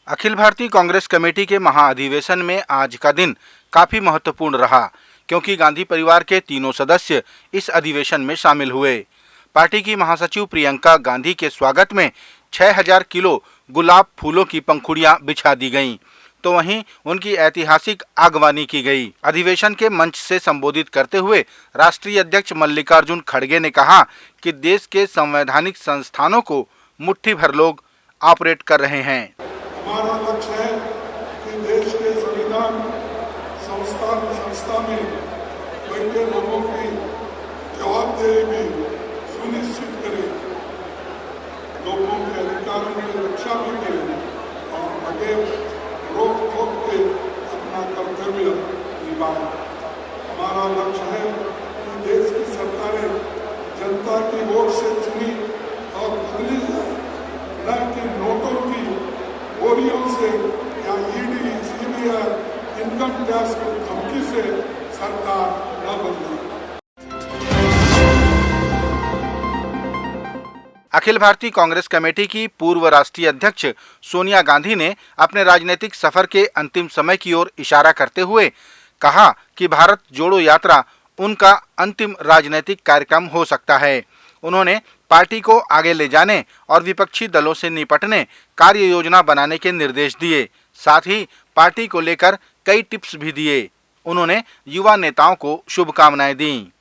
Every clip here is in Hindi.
अखिल भारतीय कांग्रेस कमेटी के महाअधिवेशन में आज का दिन काफी महत्वपूर्ण रहा, क्योंकि गांधी परिवार के तीनों सदस्य इस अधिवेशन में शामिल हुए। पार्टी की महासचिव प्रियंका गांधी के स्वागत में 6000 किलो गुलाब फूलों की पंखुड़ियां बिछा दी गईं, तो वहीं उनकी ऐतिहासिक आगवानी की गई। अधिवेशन के मंच से संबोधित करते हुए राष्ट्रीय अध्यक्ष मल्लिकार्जुन खड़गे ने कहा कि देश के संवैधानिक संस्थानों को मुट्ठी भर लोग ऑपरेट कर रहे हैं। हमारा लक्ष्य है कि देश के संविधान संस्था में बैठे लोगों की जवाबदेही भी सुनिश्चित करें, लोगों के अधिकारों की रक्षा भी करें और आगे रोक टोक के अपना कर्तव्य निभाएं। हमारा लक्ष्य है कि देश की सरकारें जनता की वोट से चुनी और बदली जाए, न कि नोटों की गोलियों से या ईडी, सीबीआई, इनकम टैक्स की धमकी से सरकार न बदले। अखिल भारतीय कांग्रेस कमेटी की पूर्व राष्ट्रीय अध्यक्ष सोनिया गांधी ने अपने राजनीतिक सफर के अंतिम समय की ओर इशारा करते हुए कहा कि भारत जोड़ो यात्रा उनका अंतिम राजनीतिक कार्यक्रम हो सकता है। उन्होंने पार्टी को आगे ले जाने और विपक्षी दलों से निपटने कार्य योजना बनाने के निर्देश दिए। साथ ही पार्टी को लेकर कई टिप्स भी दिए। उन्होंने युवा नेताओं को शुभकामनाएं दी।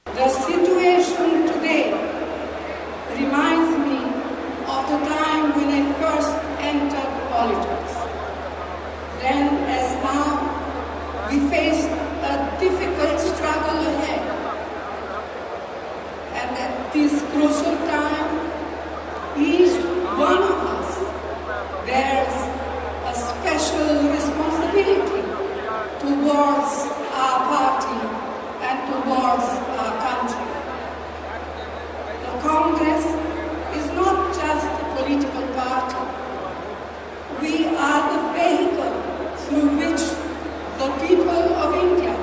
This crucial time, each one of us bears a special responsibility towards our party and towards our country. The Congress is not just a political party. We are the vehicle through which the people of India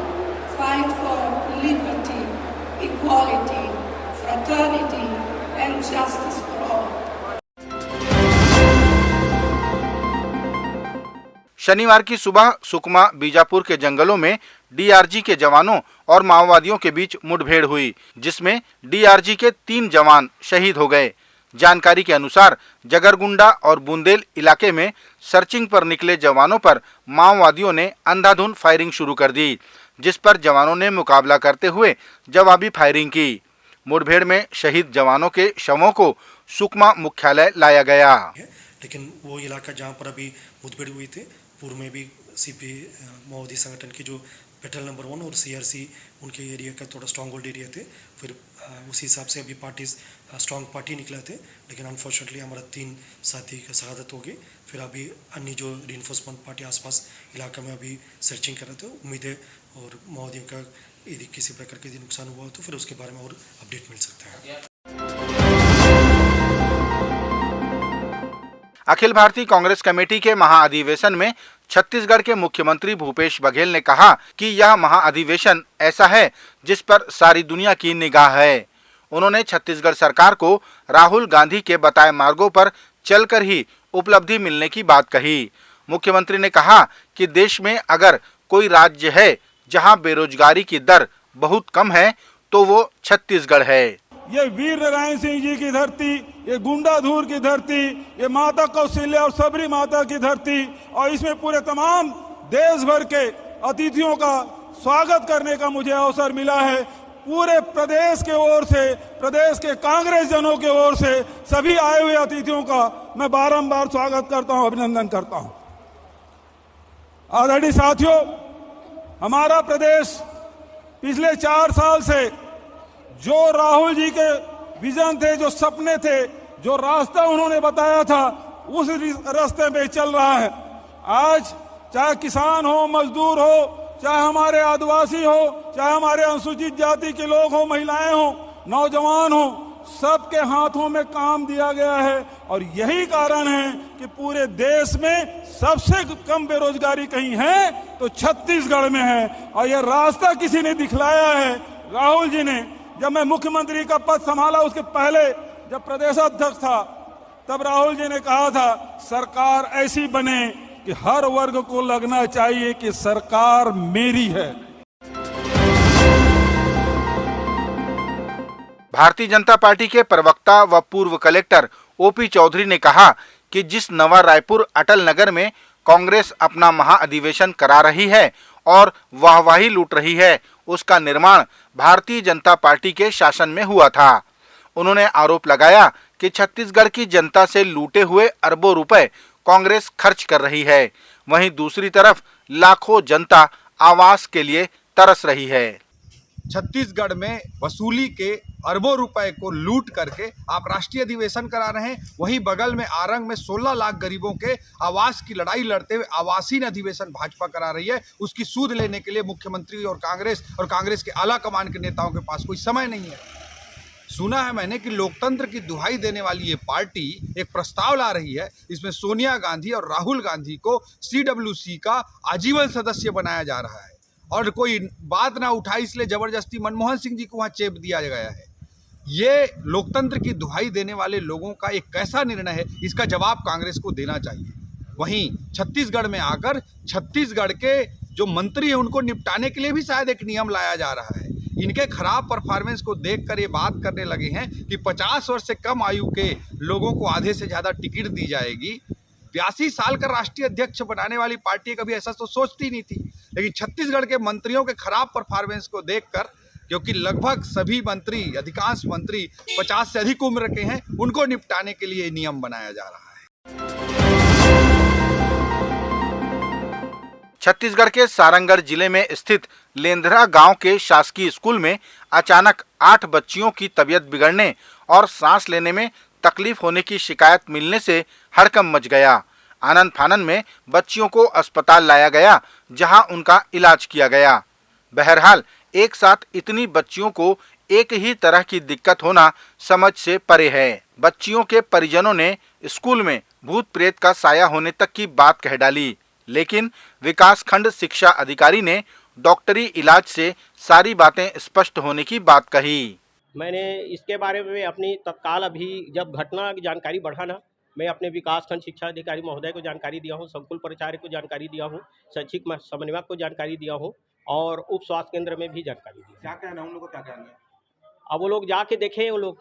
fight for liberty, equality, fraternity and justice for all. शनिवार की सुबह सुकमा बीजापुर के जंगलों में डीआरजी के जवानों और माओवादियों के बीच मुठभेड़ हुई, जिसमें डीआरजी के 3 जवान शहीद हो गए। जानकारी के अनुसार जगरगुंडा और बुंदेल इलाके में सर्चिंग पर निकले जवानों पर माओवादियों ने अंधाधुंध फायरिंग शुरू कर दी, जिस पर जवानों ने मुकाबला करते हुए जवाबी फायरिंग की। मुठभेड़ में शहीद जवानों के शवों को सुकमा मुख्यालय लाया गया। लेकिन वो इलाका जहाँ पर अभी मुठभेड़ हुई थी, पूर्व में भी सीपी माओवादी संगठन के जो पेट्रोल नंबर 1 और सीआरसी उनके एरिया का थोड़ा स्ट्रॉन्ग होल्ड एरिया थे। फिर उसी हिसाब से अभी पार्टी स्ट्रॉन्ग पार्टी निकला थे, लेकिन अनफॉर्चुनेटली हमारा 3 साथी का शहादत हो गई। फिर अभी अन्य जो रीइंफोर्समेंट पार्टी आसपास इलाका में अभी सर्चिंग कर रहे थे। उम्मीद है और माओवादियों का यदि किसी प्रकार के नुकसान हुआ तो फिर उसके बारे में और अपडेट मिल सकता है। अखिल भारतीय कांग्रेस कमेटी के महाअधिवेशन में छत्तीसगढ़ के मुख्यमंत्री भूपेश बघेल ने कहा कि यह महाअधिवेशन ऐसा है जिस पर सारी दुनिया की निगाह है। उन्होंने छत्तीसगढ़ सरकार को राहुल गांधी के बताए मार्गों पर चलकर ही उपलब्धि मिलने की बात कही। मुख्यमंत्री ने कहा कि देश में अगर कोई राज्य है जहां बेरोजगारी की दर बहुत कम है तो वो छत्तीसगढ़ है। ये वीर नारायण सिंह जी की धरती, ये गुंडाधूर की धरती, ये माता कौशल्या और सबरी माता की धरती, और इसमें पूरे तमाम देश भर के अतिथियों का स्वागत करने का मुझे अवसर मिला है। पूरे प्रदेश के ओर से, प्रदेश के कांग्रेस जनों के ओर से सभी आए हुए अतिथियों का मैं बारंबार स्वागत करता हूं, अभिनंदन करता हूं। आदरणीय साथियों, हमारा प्रदेश पिछले 4 साल से जो राहुल जी के विजन थे, जो सपने थे, जो रास्ता उन्होंने बताया था, उस रास्ते पे चल रहा है। आज चाहे किसान हो, मजदूर हो, चाहे हमारे आदिवासी हो, चाहे हमारे अनुसूचित जाति के लोग हो, महिलाएं हो, नौजवान हो, सबके हाथों में काम दिया गया है। और यही कारण है कि पूरे देश में सबसे कम बेरोजगारी कहीं है तो छत्तीसगढ़ में है। और यह रास्ता किसी ने दिखलाया है, राहुल जी ने। जब मैं मुख्यमंत्री का पद संभाला उसके पहले जब प्रदेशाध्यक्ष था, तब राहुल जी ने कहा था सरकार ऐसी बने कि हर वर्ग को लगना चाहिए कि सरकार मेरी है। भारतीय जनता पार्टी के प्रवक्ता व पूर्व कलेक्टर ओपी चौधरी ने कहा कि जिस नवा रायपुर अटल नगर में कांग्रेस अपना महाअधिवेशन करा रही है और वाहवाही लूट रही है, उसका निर्माण भारतीय जनता पार्टी के शासन में हुआ था। उन्होंने आरोप लगाया कि छत्तीसगढ़ की जनता से लूटे हुए अरबों रुपए कांग्रेस खर्च कर रही है, वहीं दूसरी तरफ लाखों जनता आवास के लिए तरस रही है। छत्तीसगढ़ में वसूली के अरबों रुपए को लूट करके आप राष्ट्रीय अधिवेशन करा रहे हैं, वहीं बगल में आरंग में 16 लाख गरीबों के आवास की लड़ाई लड़ते हुए आवासीन अधिवेशन भाजपा करा रही है। उसकी सूद लेने के लिए मुख्यमंत्री और कांग्रेस के आला कमान के नेताओं के पास कोई समय नहीं है। सुना है मैंने कि लोकतंत्र की दुहाई देने वाली ये पार्टी एक प्रस्ताव ला रही है, इसमें सोनिया गांधी और राहुल गांधी को CWC का आजीवन सदस्य बनाया जा रहा है और कोई बात ना उठाई इसलिए जबरदस्ती मनमोहन सिंह जी को वहाँ चेप दिया गया है। ये लोकतंत्र की दुहाई देने वाले लोगों का एक कैसा निर्णय है, इसका जवाब कांग्रेस को देना चाहिए। वहीं छत्तीसगढ़ में आकर छत्तीसगढ़ के जो मंत्री हैं उनको निपटाने के लिए भी शायद एक नियम लाया जा रहा है। इनके खराब परफॉर्मेंस को देखकर ये बात करने लगे हैं कि 50 वर्ष से कम आयु के लोगों को आधे से ज़्यादा टिकट दी जाएगी। 82 साल का राष्ट्रीय अध्यक्ष बनाने वाली पार्टी कभी ऐसा तो सोचती नहीं थी, लेकिन छत्तीसगढ़ के मंत्रियों के खराब परफॉर्मेंस को देखकर, क्योंकि लगभग सभी मंत्री, अधिकांश मंत्री 50 से अधिक उम्र के हैं, उनको निपटाने के लिए नियम बनाया जा रहा है। छत्तीसगढ़ के सारंगढ़ जिले में स्थित लेंधरा गांव के शासकीय स्कूल में अचानक 8 बच्चियों की तबीयत बिगड़ने और सांस लेने में तकलीफ होने की शिकायत मिलने से हड़कंप मच गया। आनंद फानन में बच्चियों को अस्पताल लाया गया, जहां उनका इलाज किया गया। बहरहाल एक साथ इतनी बच्चियों को एक ही तरह की दिक्कत होना समझ से परे है। बच्चियों के परिजनों ने स्कूल में भूत प्रेत का साया होने तक की बात कह डाली, लेकिन विकासखंड शिक्षा अधिकारी ने डॉक्टरी इलाज से सारी बातें स्पष्ट होने की बात कही। मैंने इसके बारे में अपनी तत्काल अभी जब घटना की जानकारी बढ़ा ना, मैं अपने विकासखंड शिक्षा अधिकारी महोदय को जानकारी दिया हूँ, संकुल प्राचार्य को जानकारी दिया हूँ, शैक्षिक समन्वयक को जानकारी दिया हूँ और उप स्वास्थ्य केंद्र में भी जानकारी दी। क्या कहना है उन लोगों को, क्या कहना है? अब वो लोग जाके देखे, वो लोग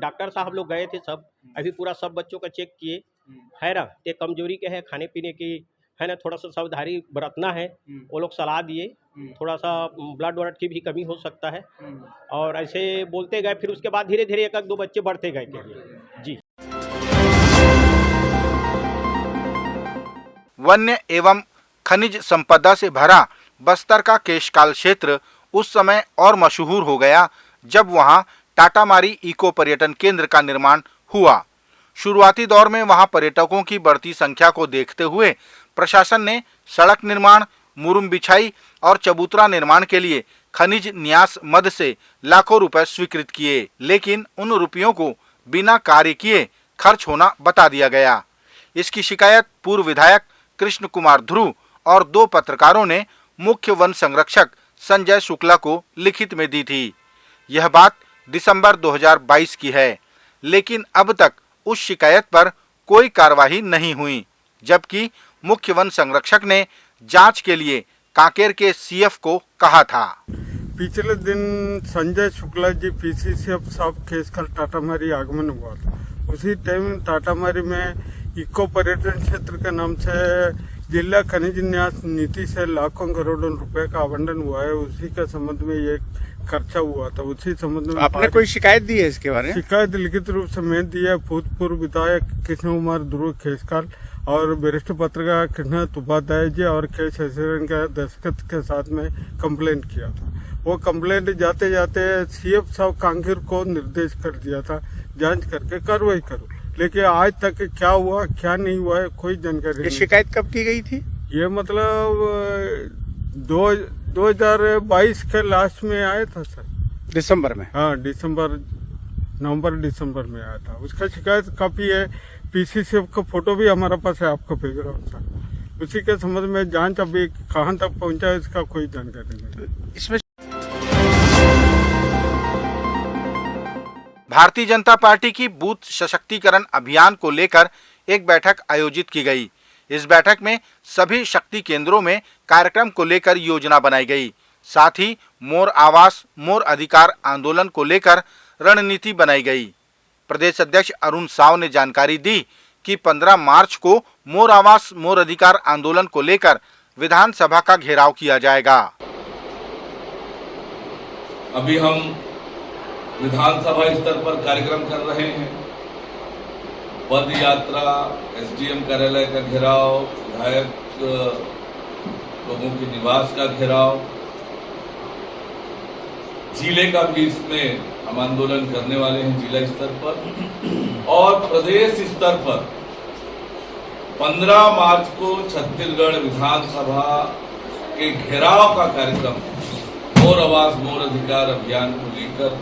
डॉक्टर साहब लोग गए थे, सब अभी पूरा सब बच्चों का चेक किए है ना। ये कमजोरी के है, खाने पीने की है ना, थोड़ा सा सावधानी बरतना है, वो लोग सलाह दिए। थोड़ा सा ब्लड वर्ड की भी कमी हो सकता है और ऐसे बोलते गए। फिर उसके बाद धीरे धीरे 1-2 बच्चे बढ़ते गए जी। वन्य एवं खनिज संपदा से भरा बस्तर का केशकाल क्षेत्र उस समय और मशहूर हो गया जब वहां टाटामारी इको पर्यटन केंद्र का निर्माण हुआ। शुरुआती दौर में वहां पर्यटकों की बढ़ती संख्या को देखते हुए प्रशासन ने सड़क निर्माण, मुरुम बिछाई और चबूतरा निर्माण के लिए खनिज न्यास मद से लाखों रुपए स्वीकृत किए, लेकिन उन रुपयों को बिना कार्य किए खर्च होना बता दिया गया। इसकी शिकायत पूर्व विधायक कृष्ण कुमार ध्रुव और 2 पत्रकारों ने मुख्य वन संरक्षक संजय शुक्ला को लिखित में दी थी। यह बात दिसंबर 2022 की है, लेकिन अब तक उस शिकायत पर कोई कार्रवाई नहीं हुई, जबकि मुख्य वन संरक्षक ने जांच के लिए कांकेर के CF को कहा था। पिछले दिन संजय शुक्ला जी PCCF साहब केशकाल टाटामारी आगमन हुआ था। उसी टाइम टाटामारी में इको पर्यटन क्षेत्र के नाम से जिला खनिज न्यास नीति से लाखों करोड़ों रुपए का आवंटन हुआ है। उसी के संबंध में ये खर्चा हुआ था। उसी संबंध में आपने कोई शिकायत दी है इसके बारे में? शिकायत लिखित रूप से मैं दी है। भूतपूर्व विधायक कृष्ण कुमार ध्रुव केशकाल और वरिष्ठ पत्रकार कृष्ण उपाध्याय जी और के शशिधरन के दस्तखत के साथ में कंप्लेंट किया था। वो कंप्लेंट जाते जाते CF साहब कांकेर को निर्देश कर दिया था जांच करके कार्रवाई करो, लेकिन आज तक क्या हुआ क्या नहीं हुआ है कोई जानकारी नहीं। शिकायत कब की गई थी? ये मतलब 2022 के लास्ट में आया था सर, दिसंबर में। हाँ, नवंबर दिसंबर में आया था। उसका शिकायत काफी है। PCCF का फोटो भी हमारे पास है, आपको भेज रहा हूँ सर। उसी के संबंध में जांच अभी कहाँ तक पहुँचा है इसका कोई जानकारी नहीं। इसमें भारतीय जनता पार्टी की बूथ सशक्तिकरण अभियान को लेकर एक बैठक आयोजित की गई। इस बैठक में सभी शक्ति केंद्रों में कार्यक्रम को लेकर योजना बनाई गई। साथ ही मोर आवास मोर अधिकार आंदोलन को लेकर रणनीति बनाई गई। प्रदेश अध्यक्ष अरुण साव ने जानकारी दी कि 15 मार्च को मोर आवास मोर अधिकार आंदोलन को लेकर विधानसभा का घेराव किया जाएगा। अभी हम विधानसभा स्तर पर कार्यक्रम कर रहे हैं। पद यात्रा, एसडीएम कार्यालय का घेराव, विधायक लोगों के निवास का घेराव, जिले का भी इसमें हम आंदोलन करने वाले हैं जिला स्तर पर। और प्रदेश स्तर पर 15 मार्च को छत्तीसगढ़ विधानसभा के घेराव का कार्यक्रम मोर आवास मोर अधिकार अभियान को लेकर,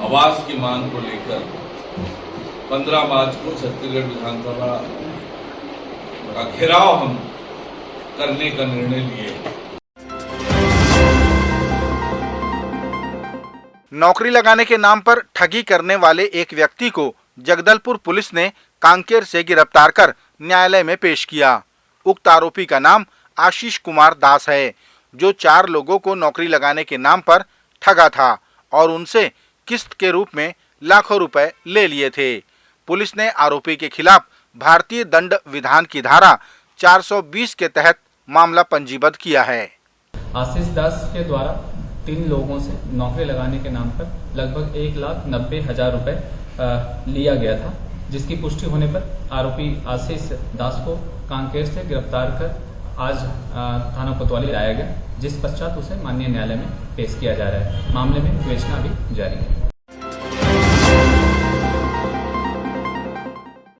आवास की मांग को लेकर 15 मार्च को छत्तीसगढ़ विधानसभा का घेराव हम करने का निर्णय लिए। नौकरी लगाने के नाम पर ठगी करने वाले एक व्यक्ति को जगदलपुर पुलिस ने कांकेर से गिरफ्तार कर न्यायालय में पेश किया। उक्त आरोपी का नाम आशीष कुमार दास है, जो 4 लोगों को नौकरी लगाने के नाम पर ठगा था और उनसे किस्त के रूप में लाखों रुपए ले लिए थे। पुलिस ने आरोपी के खिलाफ भारतीय दंड विधान की धारा 420 के तहत मामला पंजीबद्ध किया है। आशीष दास के द्वारा 3 लोगों से नौकरी लगाने के नाम पर लगभग 1,90,000 रुपए लिया गया था, जिसकी पुष्टि होने पर आरोपी आशीष दास को कांकेर से गिरफ्तार कर आज थाना कोतवाली लाया गया, जिस पश्चात उसे माननीय न्यायालय में पेश किया जा रहा है। मामले में विवेचना अभी जारी है।